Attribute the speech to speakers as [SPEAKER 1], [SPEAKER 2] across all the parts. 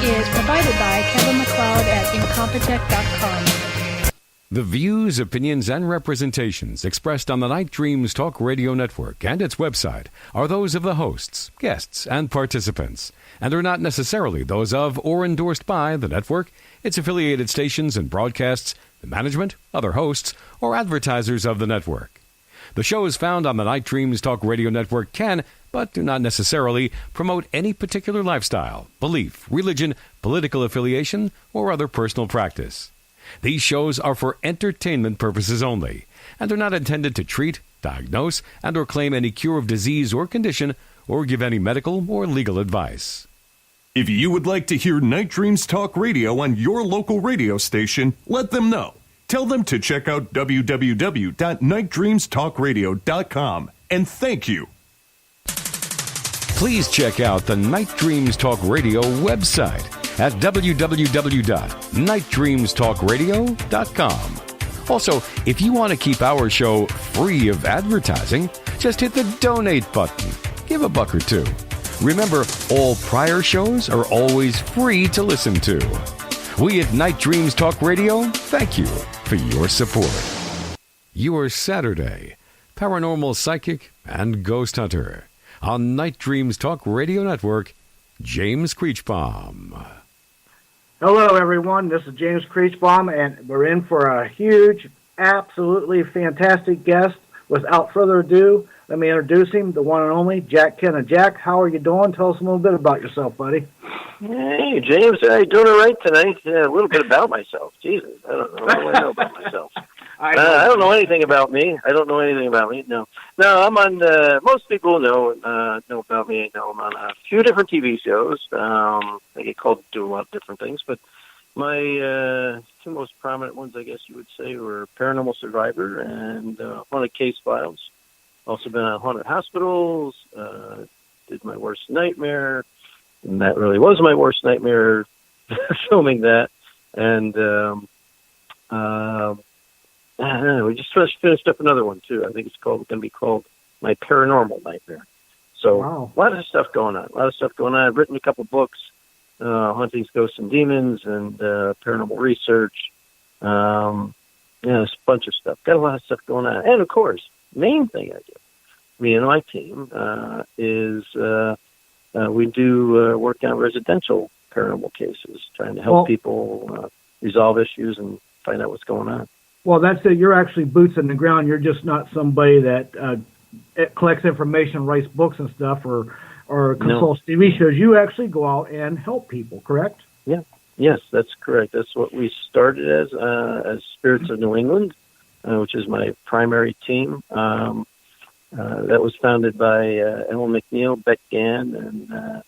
[SPEAKER 1] Is provided by Kevin MacLeod at Incompetech.com.
[SPEAKER 2] The views, opinions, and representations expressed on the Night Dreams Talk Radio Network and its website are those of the hosts, guests, and participants, and are not necessarily those of or endorsed by the network, its affiliated stations and broadcasts, the management, other hosts, or advertisers of the network. The shows found on the Night Dreams Talk Radio Network can, but do not necessarily, promote any particular lifestyle, belief, religion, political affiliation, or other personal practice. These shows are for entertainment purposes only, and are not intended to treat, diagnose, and or claim any cure of disease or condition, or give any medical or legal advice.
[SPEAKER 3] If you would like to hear Night Dreams Talk Radio on your local radio station, let them know. Tell them to check out www.nightdreamstalkradio.com, and thank you.
[SPEAKER 2] Please check out the Night Dreams Talk Radio website at www.nightdreamstalkradio.com. Also, if you want to keep our show free of advertising, just hit the donate button. Give $1 or $2. Remember, all prior shows are always free to listen to. We at Night Dreams Talk Radio thank you for your support. Your Saturday paranormal psychic and ghost hunter on Night Dreams Talk Radio Network, James Creachbaum.
[SPEAKER 4] Hello, everyone. This is James Creachbaum, and we're in for a huge, absolutely fantastic guest. Without further ado, let me introduce him, the one and only Jack Kenna. Jack, how are you doing? Tell us a little bit about yourself, buddy.
[SPEAKER 5] Hey, James. How doing all right tonight? Yeah, a little bit about myself. Jesus, I don't know what do I know about myself. I don't know anything about me. No, I'm on. Most people know about me. I know I'm on a few different TV shows. I get called to do a lot of different things, but my two most prominent ones, I guess you would say, were Paranormal Survivor and Haunted Case Files. Also been on Haunted Hospitals. Did My Worst Nightmare, and that really was my worst nightmare, filming that. And we just finished up another one too. I think it's going to be called My Paranormal Nightmare. So wow. A lot of stuff going on. I've written a couple books, Hauntings, Ghosts, and Demons, and Paranormal Research. A bunch of stuff. Got a lot of stuff going on. And of course, main thing I do, me and my team, is we do work on residential paranormal cases, trying to help people resolve issues and find out what's going on.
[SPEAKER 4] Well, that's it. You're actually boots on the ground. You're just not somebody that collects information, writes books and stuff, or consults TV shows. You actually go out and help people, correct?
[SPEAKER 5] Yeah. Yes, that's correct. That's what we started as Spirits of New England, which is my primary team. That was founded by Ellen McNeil, Beck Gann,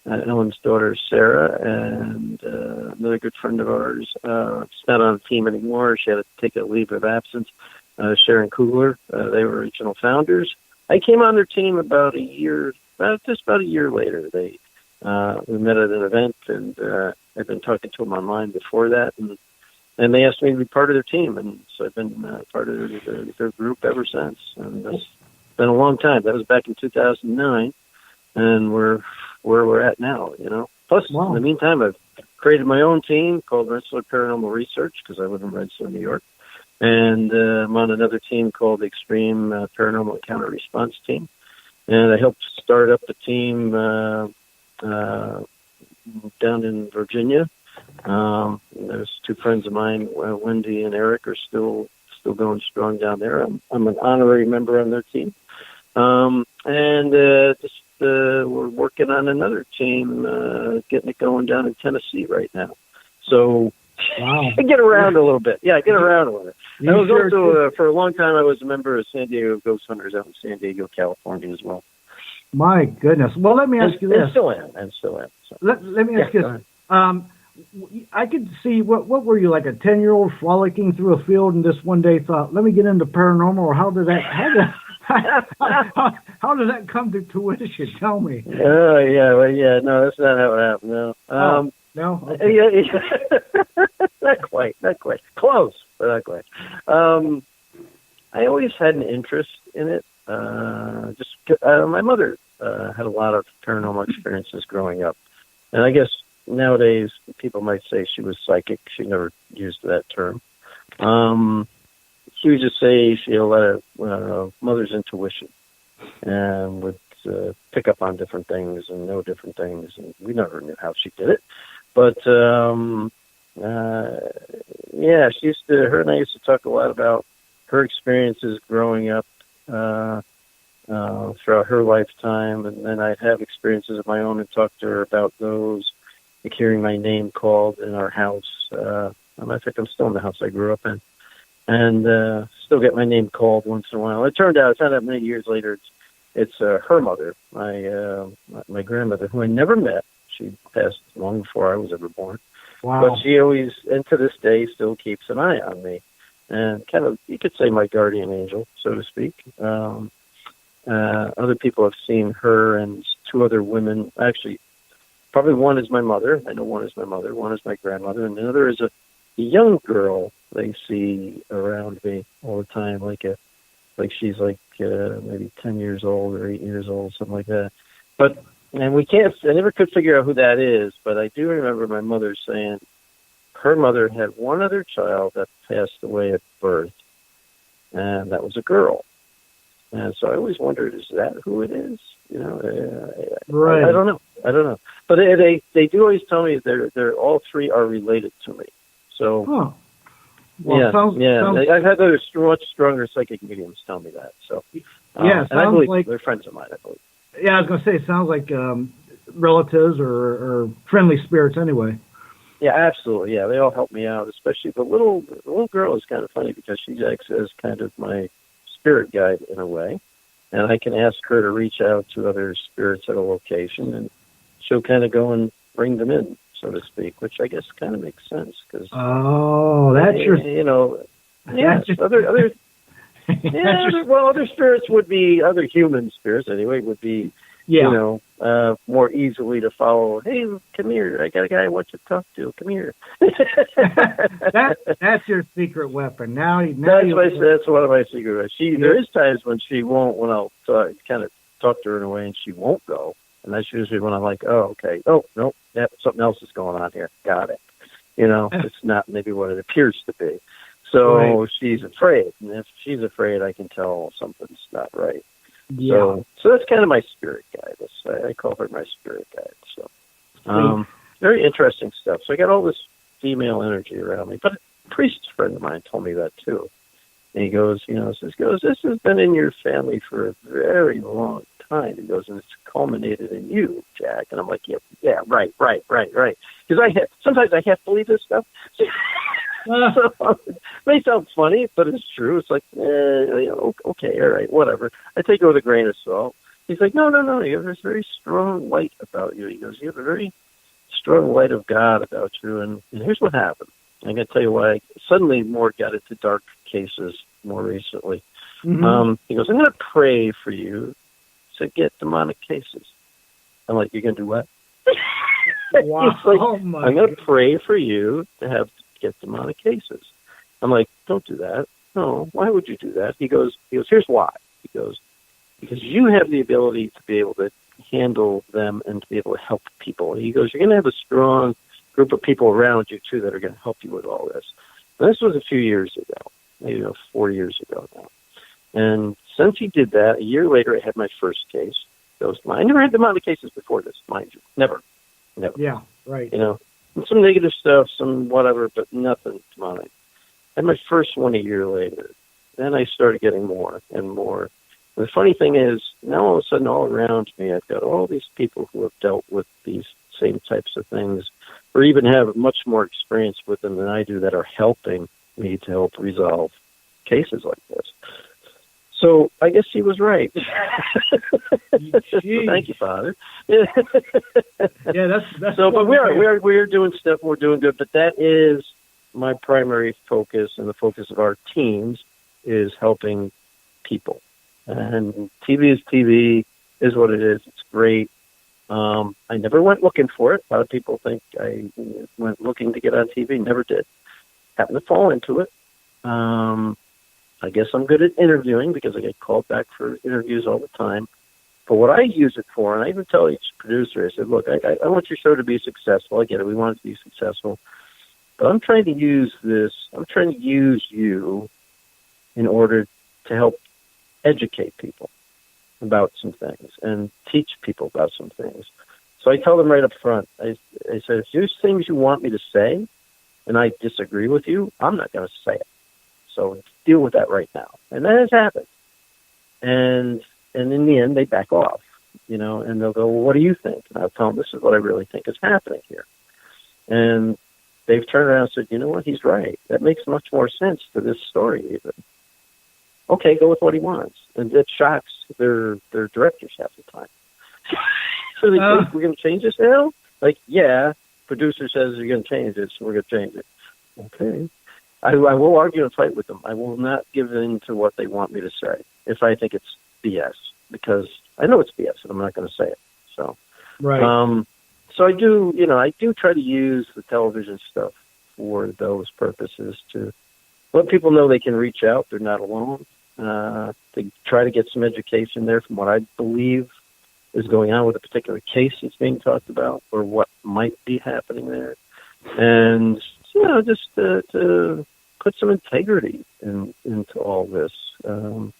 [SPEAKER 5] and Ellen's daughter, Sarah, and another good friend of ours. She's not on the team anymore. She had to take a leave of absence. Sharon Kugler. They were original founders. I came on their team just about a year later. We met at an event, and I've been talking to them online before that, and they asked me to be part of their team, and so I've been part of their group ever since. And it's been a long time. That was back in 2009, and we're where we're at now, Plus, in the meantime, I've created my own team called Rensselaer Paranormal Research, because I live in Rensselaer, New York. And I'm on another team called the Extreme Paranormal Encounter Response Team. And I helped start up the team down in Virginia There's two friends of mine, Wendy and Eric, are still going strong down there. I'm an honorary member on their team. We're working on another team, getting it going down in Tennessee right now. So
[SPEAKER 4] Wow.
[SPEAKER 5] I get around a little bit. Yeah, I get around a little bit.
[SPEAKER 4] You
[SPEAKER 5] I was
[SPEAKER 4] sure
[SPEAKER 5] also, for a long time, I was a member of San Diego Ghost Hunters out in San Diego, California as well.
[SPEAKER 4] My goodness. Well, let me ask you this.
[SPEAKER 5] And still am. So.
[SPEAKER 4] Let me ask you this. I could see, what were you, like a 10-year-old frolicking through a field and just one day thought, let me get into paranormal, or how did that come to fruition? Tell me.
[SPEAKER 5] Oh, yeah. No, that's not how it happened. No.
[SPEAKER 4] No? Okay.
[SPEAKER 5] Yeah. Not quite. Close, but not quite. I always had an interest in it. My mother had a lot of paranormal experiences growing up. And I guess nowadays people might say she was psychic. She never used that term. She would just say she had a lot of mother's intuition and would pick up on different things and know different things. And we never knew how she did it. But, her and I used to talk a lot about her experiences growing up throughout her lifetime. And then I'd have experiences of my own and talk to her about those, like hearing my name called in our house. As a matter of fact, I'm still in the house I grew up in. And still get my name called once in a while. It turned out many years later, it's her mother, my grandmother, who I never met. She passed long before I was ever born.
[SPEAKER 4] Wow.
[SPEAKER 5] But she always, and to this day, still keeps an eye on me. And kind of, you could say my guardian angel, so to speak. Other people have seen her and two other women. Actually, probably one is my mother. I know one is my mother. One is my grandmother. And the other is a young girl they see around me all the time, like she's maybe 10 years old or 8 years old, something like that. And I never could figure out who that is, but I do remember my mother saying her mother had one other child that passed away at birth, and that was a girl. And so I always wondered, is that who it is? Right. I don't know. But they do always tell me they're all three are related to me. So,
[SPEAKER 4] Well,
[SPEAKER 5] I've had other much stronger psychic mediums tell me that. So, and I believe they're friends of mine. I believe.
[SPEAKER 4] Yeah, I was going to say, it sounds like relatives or friendly spirits anyway.
[SPEAKER 5] Yeah, absolutely. Yeah, they all help me out, especially the little girl is kind of funny because she acts as kind of my spirit guide in a way. And I can ask her to reach out to other spirits at a location, and she'll kind of go and bring them in, so to speak, which I guess kind of makes sense. Cause,
[SPEAKER 4] that's your...
[SPEAKER 5] Other spirits would be, other human spirits anyway, would be, more easily to follow. Hey, come here. I got a guy I want you to talk to. Come here.
[SPEAKER 4] That's your secret weapon.
[SPEAKER 5] That's one of my secret weapons. There is times when she won't, when I'll kind of talk to her in a way and she won't go. And that's usually when I'm like, oh, okay. Oh, no, something else is going on here. Got it. It's not maybe what it appears to be. So she's afraid, and if she's afraid, I can tell something's not right. Yeah. So that's kind of my spirit guide. I call her my spirit guide. So, very interesting stuff. So I got all this female energy around me. But a priest friend of mine told me that too. And he goes, this has been in your family for a very long time. He goes, and it's culminated in you, Jack. And I'm like, yeah, right. Because sometimes I have to believe this stuff. So, it may sound funny, but it's true. It's like, okay, all right, whatever. I take it with a grain of salt. He's like, no, you have this very strong light about you. He goes, you have a very strong light of God about you. And here's what happened. I'm going to tell you why I suddenly more got into dark cases more recently. Mm-hmm. He goes, I'm going to pray for you to get demonic cases. I'm like, you're going to do what?
[SPEAKER 4] Wow.
[SPEAKER 5] He's like, I'm going to pray for you to get demonic cases. I'm like, don't do that. No, why would you do that? He goes, here's why. He goes, because you have the ability to be able to handle them and to be able to help people. And he goes, you're going to have a strong group of people around you, too, that are going to help you with all this. And this was a few years ago, maybe 4 years ago now. And since he did that, a year later, I had my first case. I never had demonic cases before this, mind you. Never.
[SPEAKER 4] Yeah, right.
[SPEAKER 5] some negative stuff, some whatever, but nothing demonic. I had my first one a year later. Then I started getting more and more. And the funny thing is, now all of a sudden, all around me, I've got all these people who have dealt with these same types of things, or even have much more experience with them than I do, that are helping me to help resolve cases like this. So I guess he was right. Thank you, Father.
[SPEAKER 4] Yeah, that's
[SPEAKER 5] so. But we're doing stuff. We're doing good. But that is my primary focus, and the focus of our teams is helping people. And TV is TV, is what it is. It's great. I never went looking for it. A lot of people think I went looking to get on TV. Never did. Happened to fall into it. I guess I'm good at interviewing because I get called back for interviews all the time. But what I use it for, and I even tell each producer, I said, look, I want your show to be successful. I get it. We want it to be successful. But I'm trying to use you in order to help educate people about some things and teach people about some things. So I tell them right up front, I said, if there's things you want me to say and I disagree with you, I'm not going to say it. So deal with that right now. And that has happened. And in the end, they back off, and they'll go, well, what do you think? And I'll tell them, this is what I really think is happening here. And they've turned around and said, you know what, he's right. That makes much more sense to this story even. Okay, go with what he wants. And it shocks their directors half the time. So they think, we're going to change this now? Like, yeah, producer says you're going to change it, so we're going to change it. Okay. I will argue and fight with them. I will not give in to what they want me to say if I think it's BS, because I know it's BS and I'm not going to say it. So,
[SPEAKER 4] right.
[SPEAKER 5] So I do try to use the television stuff for those purposes, to let people know they can reach out. They're not alone. To try to get some education there from what I believe is going on with a particular case that's being talked about, or what might be happening there. And, just to put some integrity into all this. You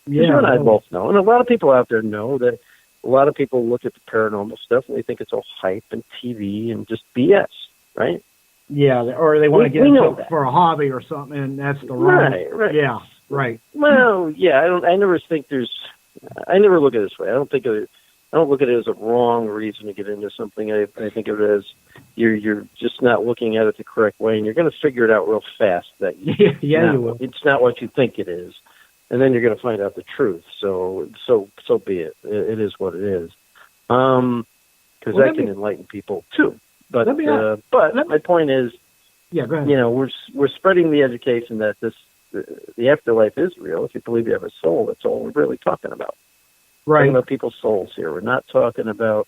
[SPEAKER 5] and I both know, and a lot of people out there know, that a lot of people look at the paranormal stuff and they think it's all hype and TV and just BS, right?
[SPEAKER 4] Yeah, or they want to get into it for a hobby or something, and that's the wrong. Right. Yeah, right.
[SPEAKER 5] Well, yeah, I never look at it this way. I don't look at it as a wrong reason to get into something. I think of it as you're just not looking at it the correct way, and you're going to figure it out real fast that you will. It's not what you think it is, and then you're going to find out the truth. So be it. It is what it is. Because that can enlighten people too. But my point is,
[SPEAKER 4] go ahead.
[SPEAKER 5] We're spreading the education that the afterlife is real. If you believe you have a soul, that's all we're really talking about.
[SPEAKER 4] Right.
[SPEAKER 5] Talking about people's souls here. We're not talking about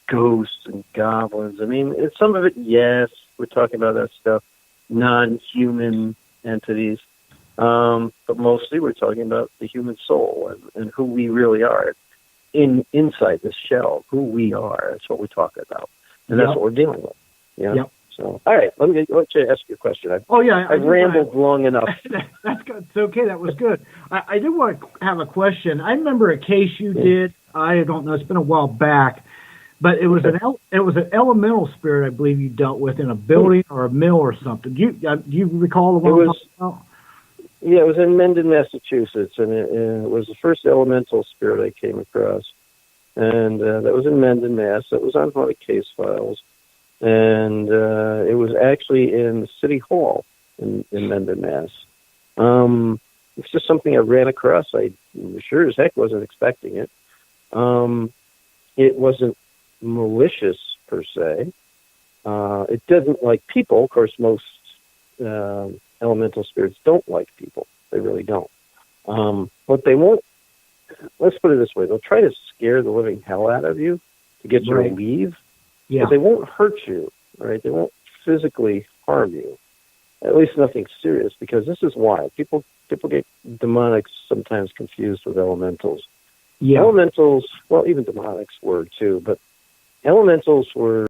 [SPEAKER 5] ghosts and goblins. I mean, some of it, yes, we're talking about that stuff, non-human entities. But mostly we're talking about the human soul and who we really are inside this shell, who we are. That's what we're talking about. And that's what we're dealing with. Yeah. Yep. So, all right, let you ask you a question. I've rambled long enough.
[SPEAKER 4] That's good. It's okay. That was good. I do want to have a question. I remember a case you did. I don't know. It's been a while back, but it was an elemental spirit, I believe, you dealt with in a building or a mill or something. Do you recall the one?
[SPEAKER 5] It was in Mendon, Massachusetts, and it was the first elemental spirit I came across, and that was in Mendon, Mass. That was on haunted case files. And it was actually in the City Hall in Mendon, Mass. It's just something I ran across. I sure as heck wasn't expecting it. It wasn't malicious, per se. It doesn't like people. Of course, most elemental spirits don't like people. They really don't. But they won't, let's put it this way, they'll try to scare the living hell out of you to get you to leave. Yeah. But they won't hurt you, right? They won't physically harm you. At least nothing serious, because this is why. People get demonics sometimes confused with elementals. Yeah. Elementals, well, even demonics were too, but elementals were